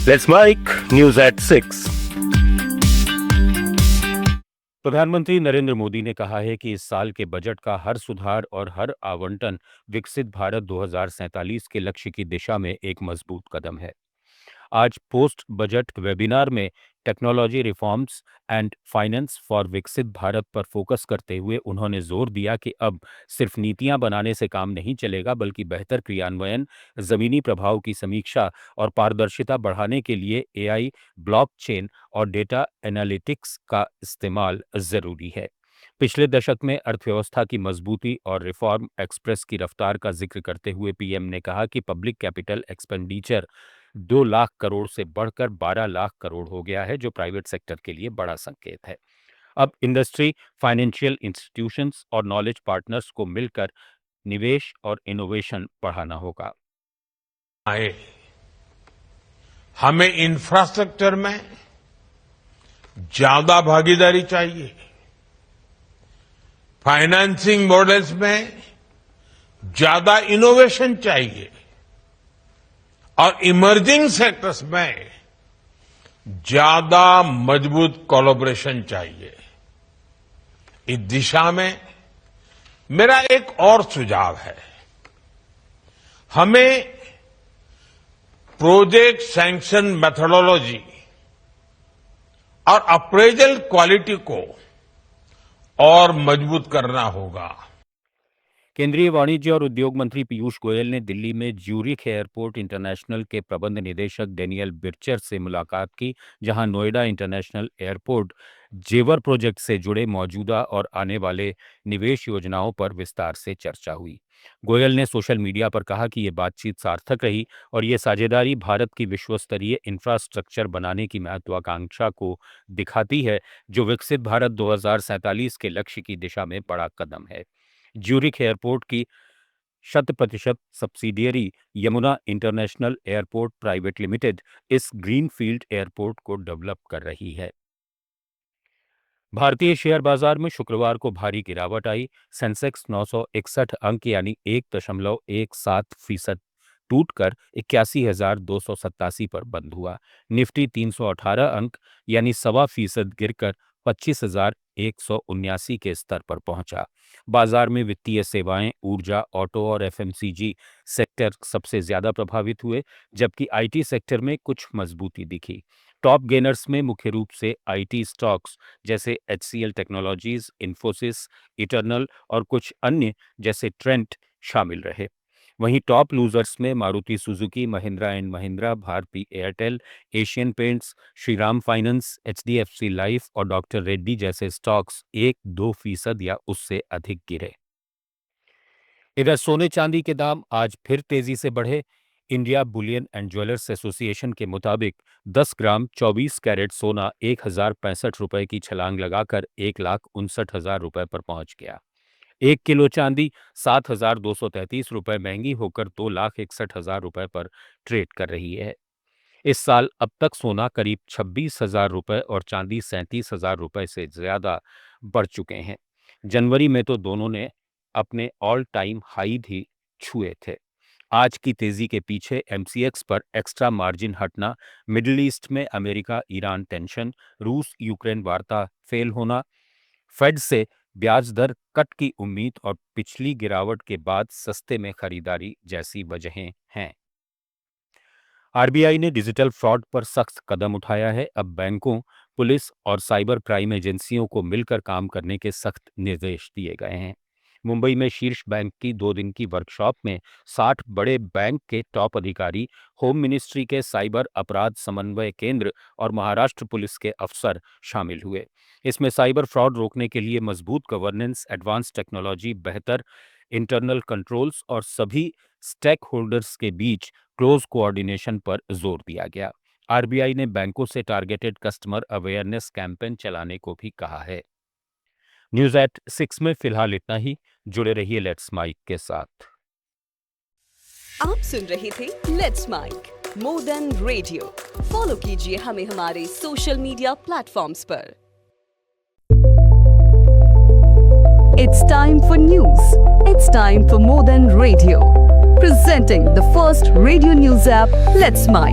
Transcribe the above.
Let's mic news at 6। प्रधानमंत्री नरेंद्र मोदी ने कहा है कि इस साल के बजट का हर सुधार और हर आवंटन विकसित भारत 2047 के लक्ष्य की दिशा में एक मजबूत कदम है। आज पोस्ट बजट वेबिनार में technology reforms and finance for विकसित भारत पर फोकस करते हुए उन्होंने जोर दिया कि अब सिर्फ नीतियां बनाने से काम नहीं चलेगा, बल्कि बेहतर क्रियान्वयन, जमीनी प्रभाव की समीक्षा और पारदर्शिता बढ़ाने के लिए एआई, ब्लॉकचेन और डेटा एनालिटिक्स का इस्तेमाल जरूरी है। पिछले दशक में अर्थव्यवस्था की मजबूती और रिफॉर्म एक्सप्रेस की रफ्तार का जिक्र करते हुए पीएम ने कहा कि public capital expenditure 2 lakh crore से बढ़कर 12 लाख करोड़ हो गया है, जो प्राइवेट सेक्टर के लिए बड़ा संकेत है। अब इंडस्ट्री, फाइनेंशियल इंस्टीट्यूशंस और नॉलेज पार्टनर्स को मिलकर निवेश और इनोवेशन बढ़ाना होगा। हमें इंफ्रास्ट्रक्चर में ज्यादा भागीदारी चाहिए, फाइनेंसिंग मॉडल्स में ज्यादा इनोवेशन चाहिए और इमर्जिंग सेक्टर्स में ज्यादा मजबूत कोलैबोरेशन चाहिए। इस दिशा में मेरा एक और सुझाव है। हमें प्रोजेक्ट सैंक्शन मेथोडोलॉजी और अप्रेजल क्वालिटी को और मजबूत करना होगा। केंद्रीय वाणिज्य और उद्योग मंत्री पीयूष गोयल ने दिल्ली में ज्यूरिख एयरपोर्ट इंटरनेशनल के प्रबंध निदेशक डेनियल बिर्चर से मुलाकात की, जहां नोएडा इंटरनेशनल एयरपोर्ट जेवर प्रोजेक्ट से जुड़े मौजूदा और आने वाले निवेश योजनाओं पर विस्तार से चर्चा हुई। गोयल ने सोशल मीडिया पर कहा कि ये बातचीत सार्थक रही और ये साझेदारी भारत की विश्वस्तरीय इंफ्रास्ट्रक्चर बनाने की महत्वाकांक्षा को दिखाती है, जो विकसित भारत 2047 के लक्ष्य की दिशा में बड़ा कदम है। ज्यूरिख एयरपोर्ट की 100% subsidiary Yamuna international airport private limited इस ग्रीनफील्ड एयरपोर्ट को डेवलप कर रही है। भारतीय शेयर बाजार में शुक्रवार को भारी गिरावट आई। सेंसेक्स 961 अंक यानी 1.17% टूटकर 81,287 पर बंद हुआ। निफ्टी 318 अंक यानी 1.25% गिरकर 25,179 के स्तर पर पहुंचा। बाजार में वित्तीय सेवाएं, ऊर्जा, ऑटो और एफएमसीजी सेक्टर सबसे ज्यादा प्रभावित हुए, जबकि आईटी सेक्टर में कुछ मजबूती दिखी। टॉप गेनर्स में मुख्य रूप से आईटी स्टॉक्स जैसे एचसीएल टेक्नोलॉजीज, इन्फोसिस, इटर्नल और कुछ अन्य जैसे ट्रेंट शामिल रहे। वहीं टॉप लूजर्स में Maruti Suzuki, Mahindra and Mahindra, Bharti Airtel, Asian Paints, Shriram Finance, HDFC Life और डॉक्टर रेड्डी जैसे स्टॉक्स 1-2% या उससे अधिक गिरे। इधर सोने चांदी के दाम आज फिर तेजी से बढ़े। India Boolean and jewellers association के मुताबिक 10 ग्राम 24 कैरेट सोना 1,065 रुपए की छलांग लगाकर 1,59,000 रुपए पर पहुंच गया। 1 किलो चांदी 7,233 रुपए महंगी होकर 2,61,000 रुपए पर ट्रेड कर रही है। इस साल अब तक सोना करीब 26,000 रुपए और चांदी 37,000 रुपए से ज्यादा बढ़ चुके हैं। जनवरी में तो दोनों ने अपने ऑल टाइम हाई भी छुए थे। आज की तेजी के पीछे एमसीएक्स पर एक्स्ट्रा मार्जिन हटना, मिडिल ईस्ट में अमेरिका ईरान टेंशन, रूस यूक्रेन वार्ता फेल होना, फेड से ब्याज दर कट की उम्मीद और पिछली गिरावट के बाद सस्ते में खरीदारी जैसी वजहें हैं। आरबीआई ने डिजिटल फ्रॉड पर सख्त कदम उठाया है। अब बैंकों, पुलिस और साइबर क्राइम एजेंसियों को मिलकर काम करने के सख्त निर्देश दिए गए हैं। मुंबई में शीर्ष बैंक की 2 दिन की वर्कशॉप में 60 बड़े बैंक के टॉप अधिकारी, होम मिनिस्ट्री के साइबर अपराध समन्वय केंद्र और महाराष्ट्र पुलिस के अफसर शामिल हुए। इसमें साइबर फ्रॉड रोकने के लिए मजबूत गवर्नेंस, एडवांस टेक्नोलॉजी, बेहतर इंटरनल कंट्रोल्स और सभी स्टेक होल्डर्स के बीच क्लोज कोऑर्डिनेशन पर जोर दिया गया। आरबीआई ने बैंकों से टारगेटेड कस्टमर अवेयरनेस कैंपेन चलाने को भी कहा है। न्यूज एट 6 में फिलहाल इतना ही। जुड़े रहिए लेट्स माइक के साथ। आप सुन रहे थे let's make more than radio. Follow कीजिए हमें हमारे सोशल मीडिया प्लेटफॉर्म्स पर। It's time for news. It's time for more than radio. Presenting the first radio news app, Let's Mike.